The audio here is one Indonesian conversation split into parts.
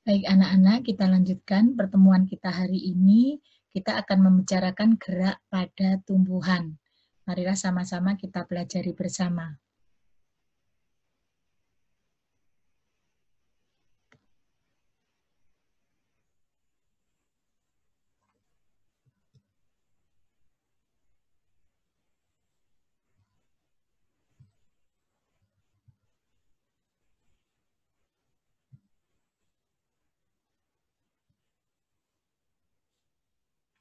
Baik anak-anak, kita lanjutkan pertemuan kita hari ini. Kita akan membicarakan gerak pada tumbuhan. Marilah sama-sama kita pelajari bersama.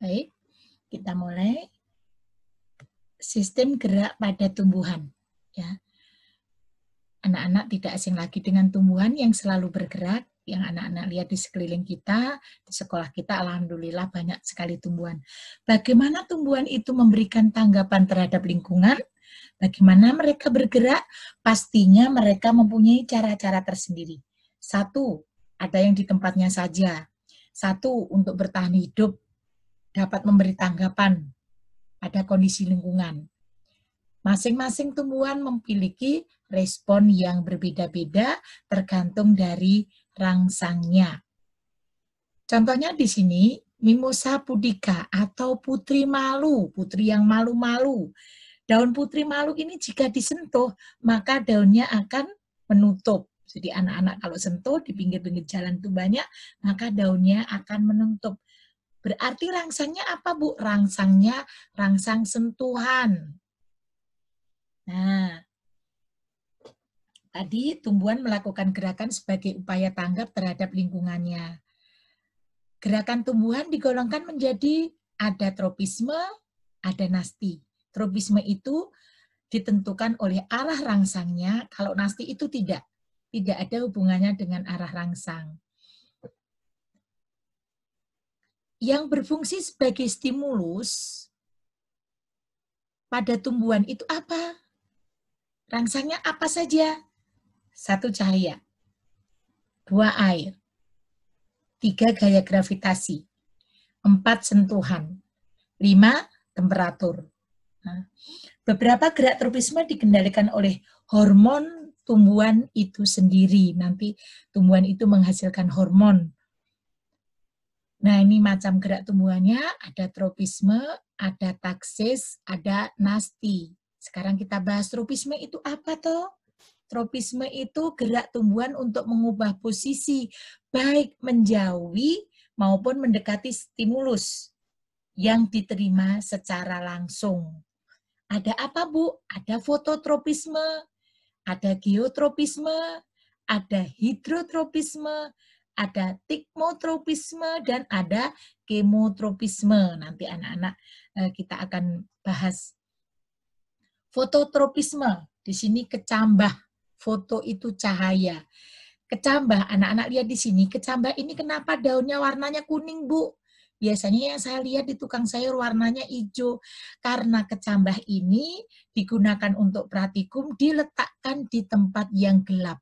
Baik, kita mulai. Sistem gerak pada tumbuhan. Ya, anak-anak tidak asing lagi dengan tumbuhan yang selalu bergerak. Yang anak-anak lihat di sekeliling kita, di sekolah kita, alhamdulillah banyak sekali tumbuhan. Bagaimana tumbuhan itu memberikan tanggapan terhadap lingkungan? Bagaimana mereka bergerak? Pastinya mereka mempunyai cara-cara tersendiri. Satu, ada yang di tempatnya saja. Satu, untuk bertahan hidup, dapat memberi tanggapan pada kondisi lingkungan. Masing-masing tumbuhan memiliki respon yang berbeda-beda tergantung dari rangsangnya. Contohnya di sini, Mimosa pudica atau putri malu, putri yang malu-malu. Daun putri malu ini jika disentuh, maka daunnya akan menutup. Jadi anak-anak kalau sentuh di pinggir-pinggir jalan itu banyak, maka daunnya akan menutup. Berarti rangsangnya apa, Bu? Rangsangnya rangsang sentuhan. Nah, tadi tumbuhan melakukan gerakan sebagai upaya tanggap terhadap lingkungannya. Gerakan tumbuhan digolongkan menjadi ada tropisme, ada nasti. Tropisme itu ditentukan oleh arah rangsangnya, kalau nasti itu tidak ada hubungannya dengan arah rangsang. Yang berfungsi sebagai stimulus pada tumbuhan itu apa? Rangsangnya apa saja? 1 cahaya, 2 air, 3 gaya gravitasi, 4 sentuhan, 5 temperatur. Nah, beberapa gerak tropisme dikendalikan oleh hormon tumbuhan itu sendiri. Nanti tumbuhan itu menghasilkan hormon. Nah, ini macam gerak tumbuhannya, ada tropisme, ada taksis, ada nasti. Sekarang kita bahas tropisme itu apa toh? Tropisme itu gerak tumbuhan untuk mengubah posisi, baik menjauhi maupun mendekati stimulus yang diterima secara langsung. Ada apa, Bu? Ada fototropisme, ada geotropisme, ada hidrotropisme, ada tikmotropisme, dan ada kemotropisme. Nanti anak-anak kita akan bahas. Fototropisme, di sini kecambah. Foto itu cahaya. Kecambah, anak-anak lihat di sini, kecambah ini kenapa daunnya warnanya kuning, Bu? Biasanya yang saya lihat di tukang sayur warnanya hijau. Karena kecambah ini digunakan untuk praktikum, diletakkan di tempat yang gelap.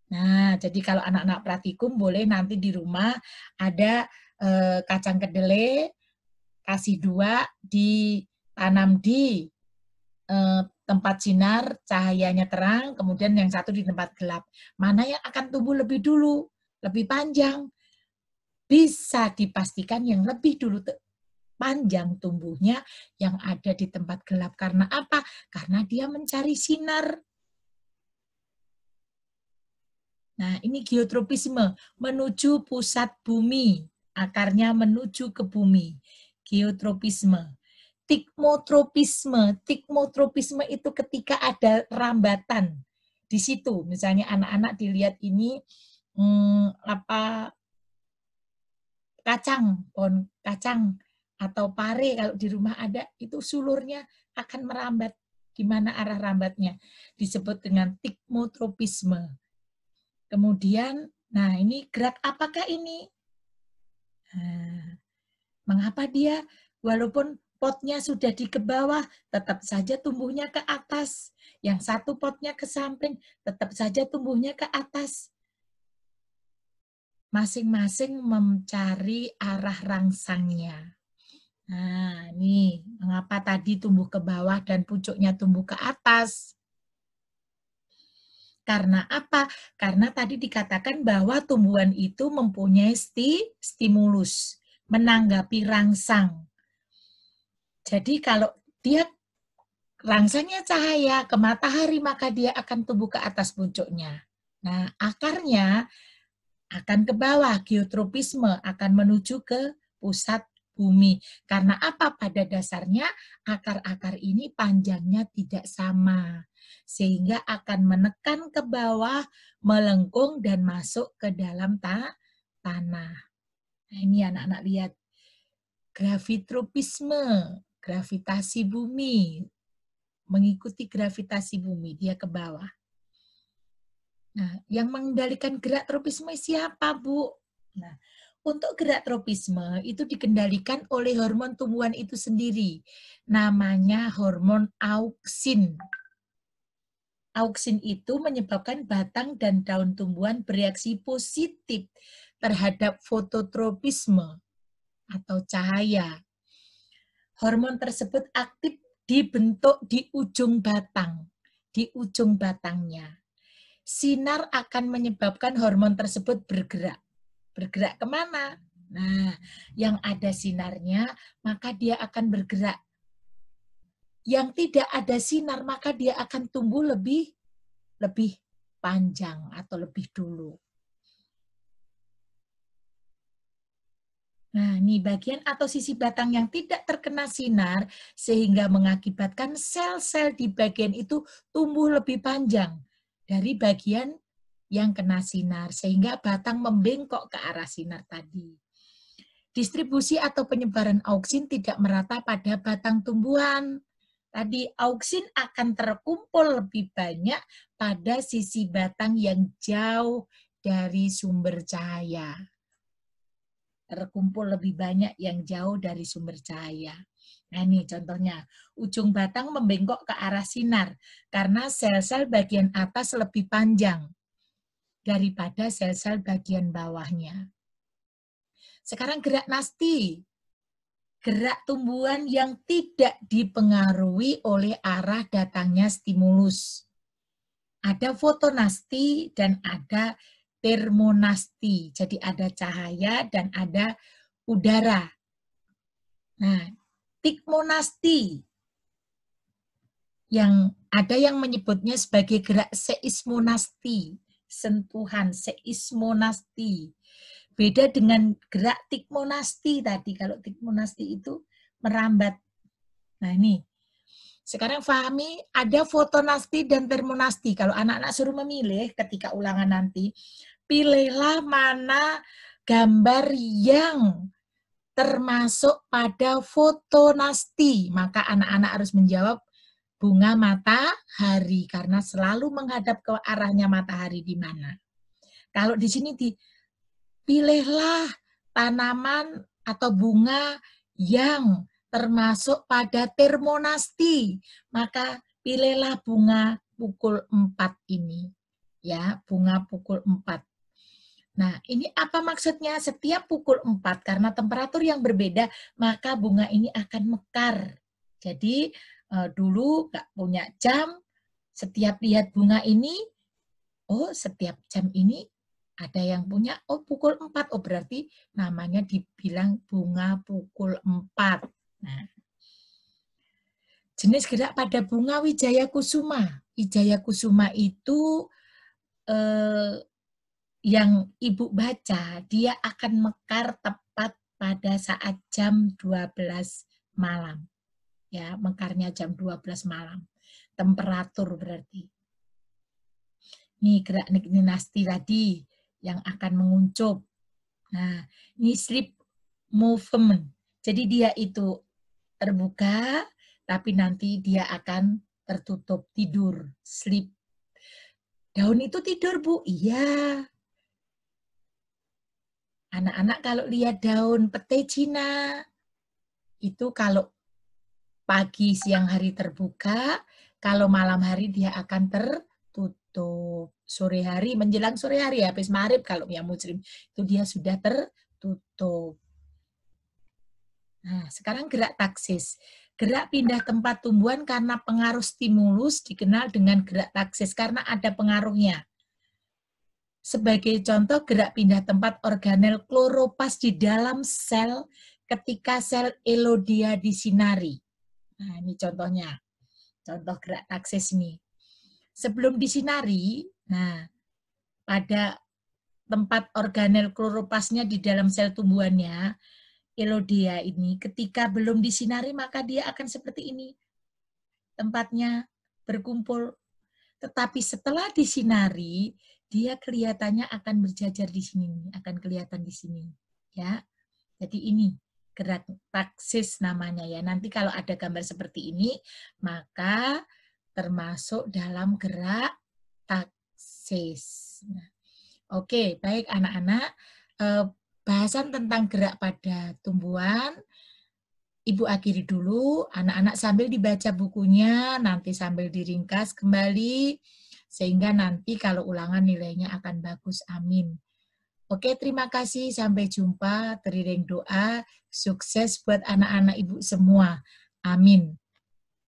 Nah, jadi kalau anak-anak praktikum boleh nanti di rumah ada kacang kedelai, kasih 2, ditanam di tempat sinar, cahayanya terang, kemudian yang satu di tempat gelap. Mana yang akan tumbuh lebih dulu, lebih panjang? Bisa dipastikan yang lebih dulu panjang tumbuhnya yang ada di tempat gelap. Karena apa? Karena dia mencari sinar. Nah, ini geotropisme, menuju pusat bumi. Akarnya menuju ke bumi. Geotropisme. Tikmotropisme. Tikmotropisme itu ketika ada rambatan di situ. Misalnya anak-anak dilihat ini kacang, pohon kacang atau pare kalau di rumah ada, itu sulurnya akan merambat. Gimana arah rambatnya? Disebut dengan tikmotropisme. Kemudian, nah ini gerak apakah ini? Nah, mengapa dia walaupun potnya sudah di ke bawah, tetap saja tumbuhnya ke atas. Yang satu potnya ke samping, tetap saja tumbuhnya ke atas. Masing-masing mencari arah rangsangnya. Nah, ini mengapa tadi tumbuh ke bawah dan pucuknya tumbuh ke atas. Karena apa? Karena tadi dikatakan bahwa tumbuhan itu mempunyai stimulus, menanggapi rangsang. Jadi kalau dia rangsangnya cahaya ke matahari, maka dia akan tumbuh ke atas pucuknya. Nah, akarnya akan ke bawah, geotropisme akan menuju ke pusat bumi. Karena apa? Pada dasarnya akar-akar ini panjangnya tidak sama. Sehingga akan menekan ke bawah, melengkung dan masuk ke dalam tanah. Nah, ini anak-anak lihat. Gravitropisme, gravitasi bumi. Mengikuti gravitasi bumi, dia ke bawah. Nah, yang mengendalikan gerak tropisme siapa, Bu? Nah, untuk gerak tropisme itu dikendalikan oleh hormon tumbuhan itu sendiri. Namanya hormon auksin. Auksin itu menyebabkan batang dan daun tumbuhan bereaksi positif terhadap fototropisme atau cahaya. Hormon tersebut aktif dibentuk di ujung batang, di ujung batangnya. Sinar akan menyebabkan hormon tersebut bergerak. Bergerak kemana? Nah, yang ada sinarnya, maka dia akan bergerak. Yang tidak ada sinar, maka dia akan tumbuh lebih panjang atau lebih dulu. Nah, ini bagian atau sisi batang yang tidak terkena sinar, sehingga mengakibatkan sel-sel di bagian itu tumbuh lebih panjang dari bagian yang kena sinar, sehingga batang membengkok ke arah sinar tadi. Distribusi atau penyebaran auksin tidak merata pada batang tumbuhan. Tadi auksin akan terkumpul lebih banyak pada sisi batang yang jauh dari sumber cahaya. Terkumpul lebih banyak yang jauh dari sumber cahaya. Nah ini contohnya, ujung batang membengkok ke arah sinar karena sel-sel bagian atas lebih panjang daripada sel-sel bagian bawahnya. Sekarang gerak nasti. Gerak tumbuhan yang tidak dipengaruhi oleh arah datangnya stimulus. Ada fotonasti dan ada termonasti. Jadi ada cahaya dan ada udara. Nah, tikmonasti yang ada yang menyebutnya sebagai gerak seismonasti, sentuhan seismonasti. Beda dengan gerak tikmonasti tadi. Kalau tikmonasti itu merambat. Nah, ini. Sekarang pahami ada fotonasti dan termonasti. Kalau anak-anak suruh memilih ketika ulangan nanti, pilihlah mana gambar yang termasuk pada fotonasti. Maka anak-anak harus menjawab bunga matahari karena selalu menghadap ke arahnya matahari di mana. Kalau di sini dipilihlah tanaman atau bunga yang termasuk pada termonasti, maka pilihlah bunga pukul 4 ini. Ya, bunga pukul 4. Nah, ini apa maksudnya? Setiap pukul 4, karena temperatur yang berbeda, maka bunga ini akan mekar. Jadi, dulu nggak punya jam, setiap lihat bunga ini, oh setiap jam ini ada yang punya, oh pukul 4, oh berarti namanya dibilang bunga pukul 4. Nah, jenis gerak pada bunga Wijaya Kusuma. Wijaya Kusuma itu yang Ibu baca, dia akan mekar tepat pada saat jam 12 malam. Ya, mekarnya jam 12 malam. Temperatur berarti. Ini gerak dinasti tadi yang akan menguncup. Nah, ini sleep movement. Jadi dia itu terbuka, tapi nanti dia akan tertutup, tidur, sleep. Daun itu tidur, Bu? Iya. Anak-anak kalau lihat daun pete Cina, itu kalau pagi, siang hari terbuka, kalau malam hari dia akan tertutup. Sore hari, menjelang sore hari, habis maghrib kalau yang muslim, itu dia sudah tertutup. Nah, sekarang gerak taksis. Gerak pindah tempat tumbuhan karena pengaruh stimulus dikenal dengan gerak taksis, karena ada pengaruhnya. Sebagai contoh, gerak pindah tempat organel kloropas di dalam sel ketika sel elodia disinari. Nah, ini contohnya. Contoh gerak taksis ini. Sebelum disinari, nah, pada tempat organel kloropasnya di dalam sel tumbuhannya, elodia ini, ketika belum disinari, maka dia akan seperti ini. Tempatnya berkumpul. Tetapi setelah disinari, dia kelihatannya akan berjajar di sini, akan kelihatan di sini. Ya, jadi ini gerak taksis namanya ya. Nanti kalau ada gambar seperti ini, maka termasuk dalam gerak taksis. Nah, oke, baik anak-anak. Bahasan tentang gerak pada tumbuhan, Ibu akhiri dulu, anak-anak sambil dibaca bukunya, nanti sambil diringkas kembali, sehingga nanti kalau ulangan nilainya akan bagus. Amin. Oke, terima kasih. Sampai jumpa. Teriring doa. Sukses buat anak-anak Ibu semua. Amin.